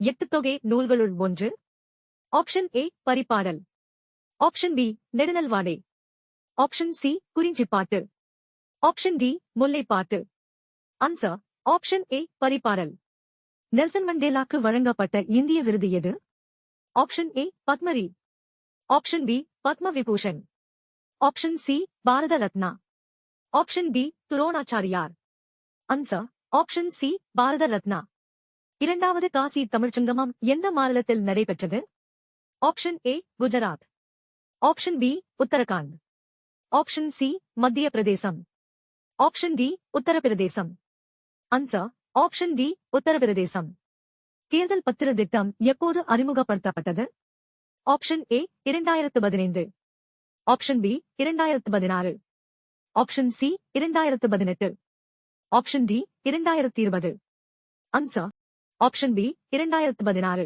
8 தொகை நூல்களுள் ஒன்று. Option A Paripadal. Option B Nedunalvadai. Option C Kurinjipattu. Option D Mullaipattu. Answer option A Paripadal. Nelson மண்டேலாக்கு வழங்கப்பட்ட இந்திய விருது எது? Option A Padmashri. Option B Padma Vibhushan. Option C Bharat Ratna. Option D துரோணாச்சாரியார். Answer option C Bharat Ratna. இரண்டாவது காசி தமிழ்ச் சங்கமம் எந்த மாநிலத்தில் நடைபெற்றது? Option A Gujarat. Option B Uttarakhand. Option C Madhya Pradesh. Option D Uttar Pradesh. Answer option D Uttar Pradesh. தேர்தல் பத்திர திட்டம் எப்போது அறிமுகப்படுத்தப்பட்டது? Option A 2015. Option B 2016. Option C 2018. Option D 2020. Answer option B 2016.